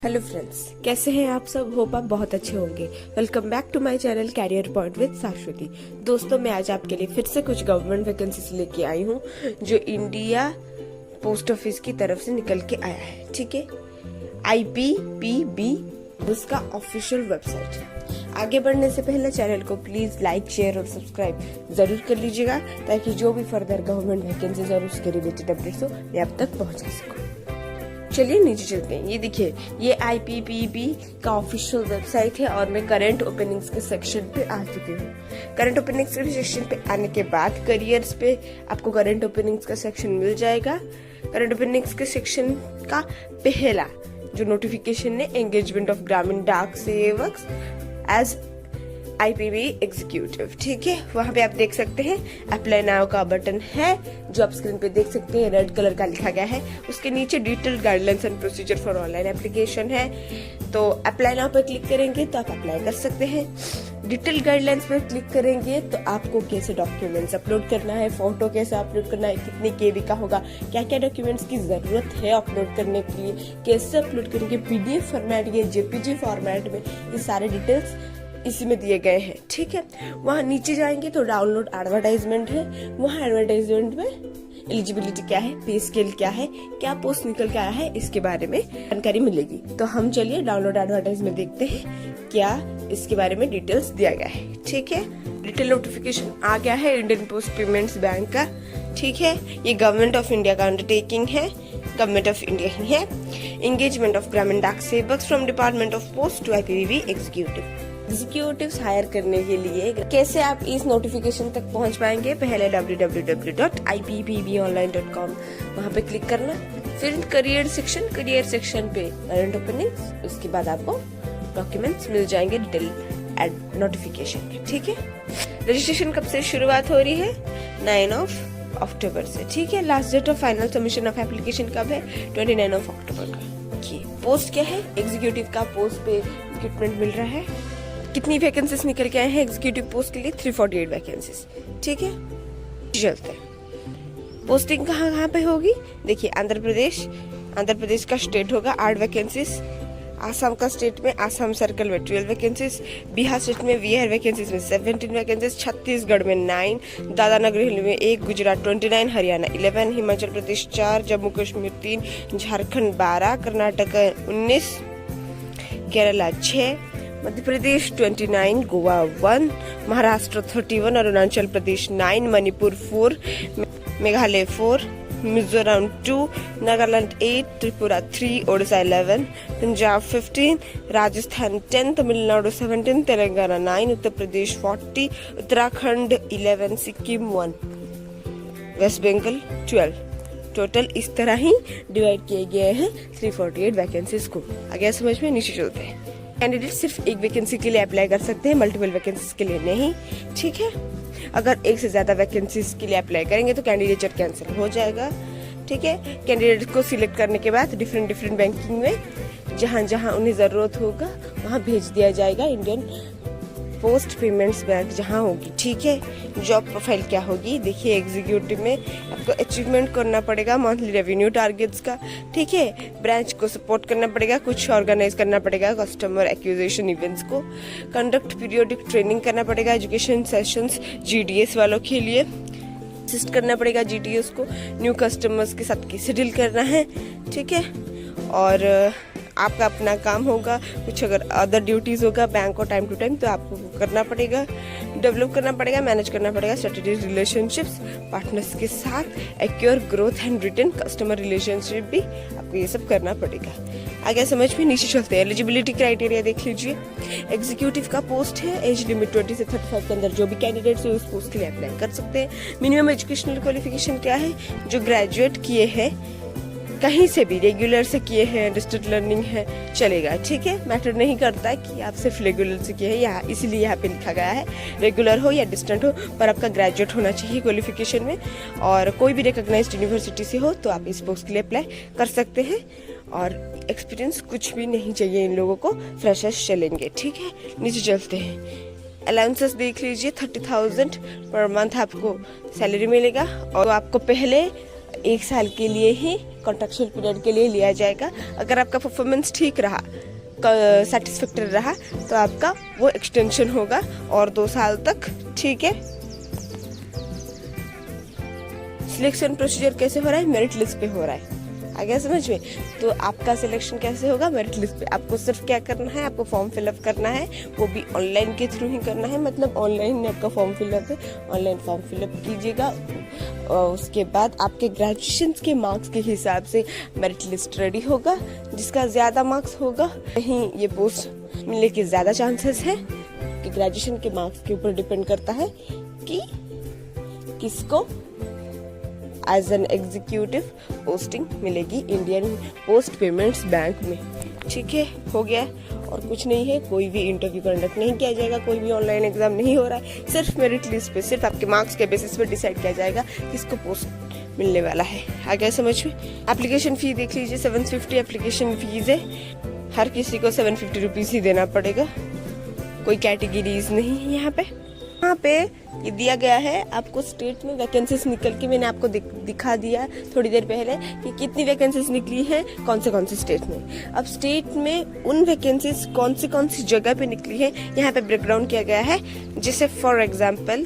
Hello friends, कैसे हैं आप सब। होप आप बहुत अच्छे होंगे। Welcome back to my channel career point with Shashwati. दोस्तों, मैं आज आपके लिए फिर से कुछ गवर्नमेंट वैकेंसीज लेके आई हूँ जो इंडिया पोस्ट ऑफिस की तरफ से निकल के आया है। ठीक है, IPPB उसका ऑफिशियल वेबसाइट है। आगे बढ़ने से पहले चैनल को प्लीज लाइक, शेयर और सब्सक्राइब जरूर कर लीजिएगा ताकि जो भी फर्दर गवर्नमेंट वैकेंसीज और उसके रिलेटेड अपडेट्स हो मैं आप तक पहुंचा सकूं। चलिए नीचे चलते हैं। ये देखिए, ये IPPB का ऑफिशियल वेबसाइट है और मैं करंट ओपनिंग्स के सेक्शन पे आ चुकी हूँ। करंट ओपनिंग्स के सेक्शन पे आने के बाद करियर्स पे आपको करंट ओपनिंग्स का सेक्शन मिल जाएगा। करंट ओपनिंग्स के सेक्शन का पहला जो नोटिफिकेशन है, एंगेजमेंट ऑफ ग्रामीण डाक सेवक एज IPB एग्जीक्यूटिव। ठीक है, वहां पे आप देख सकते हैं अप्लाई नाउ का बटन है जो आप स्क्रीन पे देख सकते हैं, रेड कलर का लिखा गया है। उसके नीचे detailed guidelines and procedure for online application है। तो अप्लाई नाउ पर क्लिक करेंगे तो आप अप्लाई कर सकते हैं। डिटेल गाइडलाइंस पर क्लिक करेंगे तो आपको कैसे डॉक्यूमेंट्स अपलोड करना है, फोटो कैसे अपलोड करना है, कितने KB का होगा, क्या क्या डॉक्यूमेंट्स की जरूरत है अपलोड करने के लिए, कैसे अपलोड करेंगे, PDF फॉर्मेट या JPG फॉर्मेट में, ये सारे डिटेल्स इसी में दिए गए हैं। ठीक है, वहाँ नीचे जाएंगे तो डाउनलोड एडवर्टाइजमेंट है। वहाँ एडवर्टाइजमेंट में एलिजिबिलिटी क्या है, पे स्केल क्या है, क्या पोस्ट निकल के आया है, इसके बारे में जानकारी मिलेगी। तो हम चलिए डाउनलोड एडवर्टाइजमेंट देखते हैं क्या इसके बारे में डिटेल्स दिया गया है। ठीक है, डिटेल नोटिफिकेशन आ गया है इंडियन पोस्ट पेमेंट्स बैंक का। ठीक है, ये गवर्नमेंट ऑफ इंडिया का अंडरटेकिंग है, गवर्नमेंट ऑफ इंडिया ही है। Engagement of Gramin Dak Sevak from department of post to IPPB executives hire करने के लिए कैसे आप इस नोटिफिकेशन तक पहुंच पाएंगे। पहले www.IPPBonline.com वहां पे क्लिक करना, फिर करियर सेक्शन पे करंट ओपनिंग्स, उसके बाद आपको डॉक्यूमेंट्स मिल जाएंगे डिटेल नोटिफिकेशन के। ठीक है, रजिस्ट्रेशन कब से शुरुआत हो रही है, 9 अक्टूबर से। ठीक है, last date of final submission of application कब है, 29 अक्टूबर का। पोस्ट क्या है, एग्जीक्यूटिव का पोस्ट पे रिक्रूटमेंट मिल रहा है। कितनी वैकेंसीज निकल के आए हैं एग्जीक्यूटिव पोस्ट के लिए, 348 वैकेंसीज। ठीक है, चलते हैं। पोस्टिंग कहाँ कहाँ पे होगी, देखिए आंध्र प्रदेश का स्टेट होगा 8 वैकेंसीज, आसाम का स्टेट में आसाम सर्कल में 12 वैकेंसीज, बिहार स्टेट में बिहार वैकेंसीज में 17 वैकेंसीज, छत्तीसगढ़ में 9, दादरा नगर हवेली में 1, गुजरात 29, हरियाणा 11, हिमाचल प्रदेश 4, जम्मू कश्मीर 3, झारखंड 12, कर्नाटक 19, केरला 6, मध्य प्रदेश 29, गोवा 1, महाराष्ट्र 31, अरुणाचल प्रदेश 9, मणिपुर 4, मेघालय 4, मिजोरम 2, नागालैंड 8, त्रिपुरा 3, ओडिशा 11, पंजाब 15, राजस्थान 10, तमिलनाडु 17, तेलंगाना 9, उत्तर प्रदेश 40, उत्तराखंड 11, सिक्किम 1, वेस्ट बंगाल 12। टोटल इस तरह ही डिवाइड किए गए हैं 348 वैकेंसीज को। आगे समझ में, नीचे चलते हैं। कैंडिडेट सिर्फ एक वैकेंसी के लिए अप्लाई कर सकते हैं, मल्टीपल वैकेंसीज के लिए नहीं। ठीक है, अगर एक से ज्यादा वैकेंसीज के लिए अप्लाई करेंगे तो कैंडिडेचर कैंसिल हो जाएगा। ठीक है, कैंडिडेट को सिलेक्ट करने के बाद डिफरेंट बैंकिंग में जहां जहां उन्हें जरूरत होगा वहां भेज दिया जाएगा। इंडियन पोस्ट पेमेंट्स बैंक जहां होगी। ठीक है, जॉब प्रोफाइल क्या होगी, देखिए एग्जीक्यूटिव में आपको अचीवमेंट करना पड़ेगा मंथली रेवेन्यू टारगेट्स का। ठीक है, ब्रांच को सपोर्ट करना पड़ेगा, कुछ ऑर्गेनाइज करना पड़ेगा कस्टमर एक्विजिशन इवेंट्स को, कंडक्ट पीरियोडिक ट्रेनिंग करना पड़ेगा, एजुकेशन सेशंस GDS वालों के लिए असिस्ट करना पड़ेगा, GTS को न्यू कस्टमर्स के साथ कैसे डील करना है। ठीक है, और आपका अपना काम होगा, कुछ अगर अदर ड्यूटीज होगा बैंक को टाइम टू टाइम तो आपको करना पड़ेगा, डेवलप करना पड़ेगा, मैनेज करना पड़ेगा स्ट्रेटेजिक रिलेशनशिप्स पार्टनर्स के साथ, acquire growth and retain customer relationship भी आपको ये सब करना पड़ेगा। आगे समझ में, नीचे चलते हैं। एलिजिबिलिटी क्राइटेरिया देख लीजिए। एग्जीक्यूटिव का पोस्ट है, एज लिमिट 20 से 35 के अंदर जो भी कैंडिडेट्स है उस पोस्ट के लिए अप्लाई कर सकते हैं। मिनिमम एजुकेशनल क्वालिफिकेशन क्या है, जो ग्रेजुएट किए हैं, कहीं से भी रेगुलर से किए हैं, डिस्टेंस लर्निंग है, चलेगा। ठीक है, मैटर नहीं करता कि आप सिर्फ रेगुलर से किए हैं, यहाँ इसीलिए यहाँ पे लिखा गया है रेगुलर हो या डिस्टेंट हो, पर आपका ग्रेजुएट होना चाहिए क्वालिफिकेशन में, और कोई भी रिकॉग्नाइज्ड यूनिवर्सिटी से हो तो आप इस पोस्ट के लिए अप्लाई कर सकते हैं। और एक्सपीरियंस कुछ भी नहीं चाहिए इन लोगों को, फ्रेशर्स चलेंगे। ठीक है, नीचे चलते हैं। अलाउंसेस देख लीजिए, 30,000 पर मंथ आपको सैलरी मिलेगा, और आपको पहले 1 साल के लिए ही कॉन्ट्रैक्चुअल पीरियड के लिए लिया जाएगा। अगर आपका परफॉर्मेंस ठीक रहा, सेटिस्फैक्टरी रहा, तो आपका वो एक्सटेंशन होगा और 2 साल तक। ठीक है। सिलेक्शन प्रोसीजर कैसे हो रहा है? मेरिट लिस्ट पे हो रहा है। आ गया समझ में? तो आपका सिलेक्शन कैसे होगा? मेरिट लिस्ट पे। आपको सिर्फ क्या करना है, आपको फॉर्म फिलअप करना है, वो भी ऑनलाइन के थ्रू ही करना है। मतलब ऑनलाइन आपका फॉर्म फिलअप है, ऑनलाइन फॉर्म फिलअप कीजिएगा। और उसके बाद आपके ग्रेजुएशन के मार्क्स के हिसाब से मेरिट लिस्ट रेडी होगा। जिसका ज़्यादा मार्क्स होगा कहीं ये पोस्ट मिलने के ज़्यादा चांसेस है। कि ग्रेजुएशन के मार्क्स के ऊपर डिपेंड करता है कि किसको एज एन एग्जीक्यूटिव पोस्टिंग मिलेगी इंडियन पोस्ट पेमेंट्स बैंक में। ठीक है, हो गया। और कुछ नहीं है, कोई भी इंटरव्यू कंडक्ट नहीं किया जाएगा, कोई भी ऑनलाइन एग्जाम नहीं हो रहा है। सिर्फ मेरिट लिस्ट पे, सिर्फ आपके मार्क्स के बेसिस पे डिसाइड किया जाएगा किसको पोस्ट मिलने वाला है। आ गया समझ में? एप्लीकेशन फी देख लीजिए, 750 एप्लीकेशन फीस है। हर किसी को 750 रुपीज़ ही देना पड़ेगा, कोई कैटेगरीज नहीं है यहाँ पे। यहाँ पे ये दिया गया है आपको स्टेट में वैकेंसीज निकल के, मैंने आपको दिखा दिया थोड़ी देर पहले कि कितनी वैकेंसीज निकली हैं कौन से स्टेट में। अब स्टेट में उन वैकेंसीज कौन सी जगह पे निकली है यहाँ पे ब्रेकडाउन किया गया है। जैसे फॉर एग्जांपल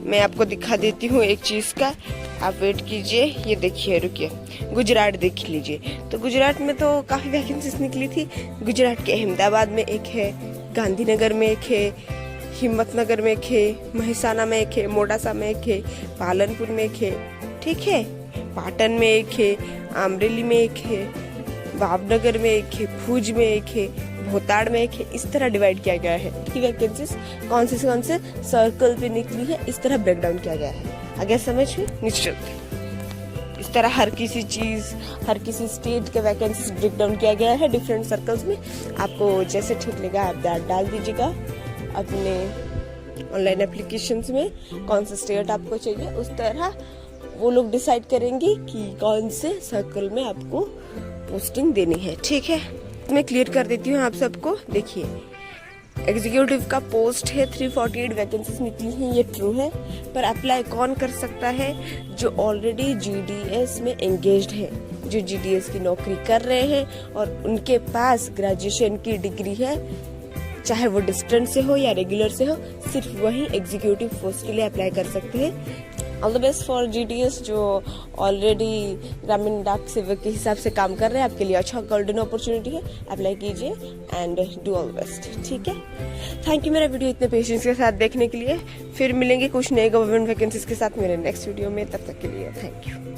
मैं आपको दिखा देती हूँ एक चीज़ का, आप वेट कीजिए। ये देखिए, रुकिए, गुजरात देख लीजिए। तो गुजरात में तो काफ़ी वैकेंसीज निकली थी। गुजरात के अहमदाबाद में एक है, गांधीनगर में एक है, हिम्मतनगर में एक है, महसाना में एक है, मोडासा में एक है, पालनपुर में एक है, ठीक है, पाटन में एक है, अमरेली में एक है, भावनगर में एक है, भुज में एक है, भोताड़ में एक है। इस तरह डिवाइड किया गया है कि वैकेंसीज कौन से सर्कल पे निकली है, इस तरह ब्रेकडाउन किया गया है। आगे समझ में? निश्चित इस तरह हर किसी चीज़, हर किसी स्टेट के वैकेंसीज ब्रेकडाउन किया गया है डिफरेंट सर्कल्स में। आपको जैसे ठीक लगा आप डाल दीजिएगा अपने ऑनलाइन एप्लीकेशंस में कौन सा स्टेट आपको चाहिए। उस तरह वो लोग डिसाइड करेंगे कि कौन से सर्कल में आपको पोस्टिंग देनी है। ठीक है, मैं क्लियर कर देती हूँ आप सबको। देखिए, एग्जीक्यूटिव का पोस्ट है, 348 वैकेंसीज निकली हैं, ये ट्रू है। पर अप्लाई कौन कर सकता है? जो ऑलरेडी GDS में एंगेज्ड है, जो GDS की नौकरी कर रहे हैं और उनके पास ग्रेजुएशन की डिग्री है, चाहे वो डिस्टेंस से हो या रेगुलर से हो, सिर्फ वही एग्जीक्यूटिव पोस्ट के लिए अप्लाई कर सकते हैं। All the best for GDS जो ऑलरेडी ग्रामीण डाक सेवक के हिसाब से काम कर रहे हैं। आपके लिए अच्छा गोल्डन अपॉर्चुनिटी है, अप्लाई कीजिए एंड डू ऑल बेस्ट। ठीक है, थैंक यू मेरा वीडियो इतने पेशेंस के साथ देखने के लिए। फिर मिलेंगे कुछ नए गवर्नमेंट वैकेंसीज के साथ मेरे नेक्स्ट वीडियो में। तब तक के लिए थैंक यू।